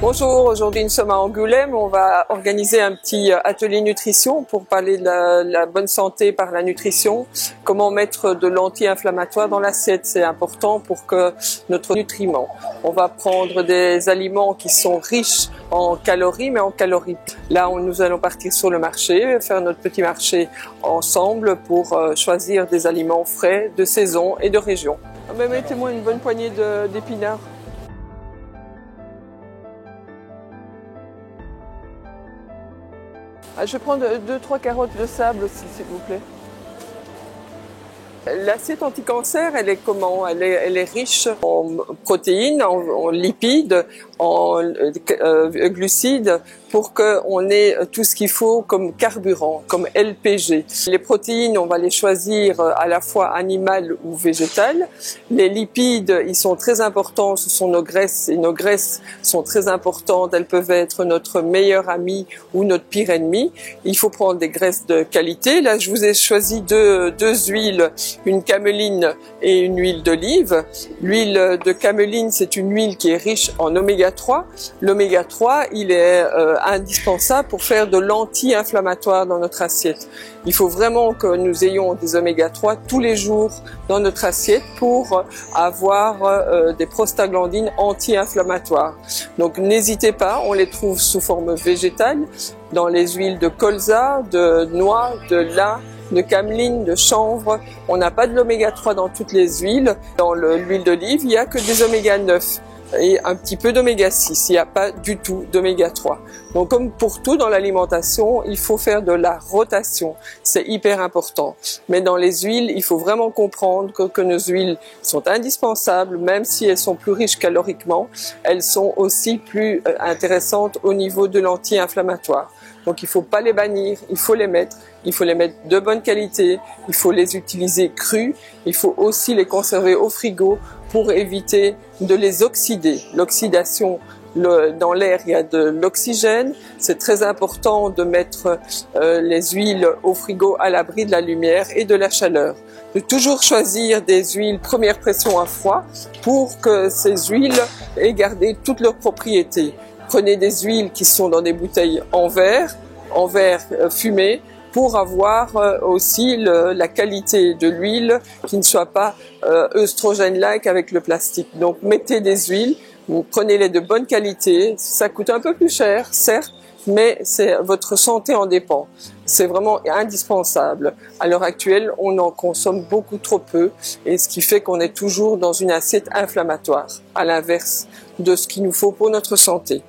Bonjour, aujourd'hui nous sommes à Angoulême, on va organiser un petit atelier nutrition pour parler de la bonne santé par la nutrition, comment mettre de l'anti-inflammatoire dans l'assiette, c'est important pour que notre nutriment. On va prendre des aliments qui sont riches en calories mais en calories. Là nous allons partir sur le marché, faire notre petit marché ensemble pour choisir des aliments frais, de saison et de région. Mais mettez-moi une bonne poignée d'épinards. Je vais prendre 2-3 carottes de sable aussi, s'il vous plaît. L'assiette anti-cancer, elle est comment? Elle est riche en protéines, en lipides, en glucides, pour qu'on ait tout ce qu'il faut comme carburant, comme LPG. Les protéines, on va les choisir à la fois animales ou végétales. Les lipides, ils sont très importants, ce sont nos graisses, et nos graisses sont très importantes. Elles peuvent être notre meilleur ami ou notre pire ennemi. Il faut prendre des graisses de qualité. Là, je vous ai choisi deux huiles, une cameline et une huile d'olive. L'huile de cameline, c'est une huile qui est riche en oméga 3. L'oméga 3, il est indispensable pour faire de l'anti-inflammatoire dans notre assiette. Il faut vraiment que nous ayons des oméga 3 tous les jours dans notre assiette pour avoir des prostaglandines anti-inflammatoires. Donc n'hésitez pas, on les trouve sous forme végétale dans les huiles de colza, de noix, de lin, de cameline, de chanvre. On n'a pas de l'oméga 3 dans toutes les huiles. Dans l'huile d'olive, il n'y a que des oméga 9 et un petit peu d'oméga 6. Il n'y a pas du tout d'oméga 3. Donc comme pour tout dans l'alimentation, il faut faire de la rotation. C'est hyper important. Mais dans les huiles, il faut vraiment comprendre que nos huiles sont indispensables, même si elles sont plus riches caloriquement. Elles sont aussi plus intéressantes au niveau de l'anti-inflammatoire. Donc il ne faut pas les bannir, il faut les mettre de bonne qualité, il faut les utiliser crus, il faut aussi les conserver au frigo pour éviter de les oxyder. L'oxydation, dans l'air, il y a de l'oxygène, c'est très important de mettre les huiles au frigo à l'abri de la lumière et de la chaleur. De toujours choisir des huiles première pression à froid pour que ces huiles aient gardé toutes leurs propriétés. Prenez des huiles qui sont dans des bouteilles en verre fumé, pour avoir aussi la qualité de l'huile qui ne soit pas œstrogène-like avec le plastique. Donc mettez des huiles, prenez-les de bonne qualité, ça coûte un peu plus cher, certes, mais votre santé en dépend. C'est vraiment indispensable. À l'heure actuelle, on en consomme beaucoup trop peu, et ce qui fait qu'on est toujours dans une assiette inflammatoire, à l'inverse de ce qu'il nous faut pour notre santé.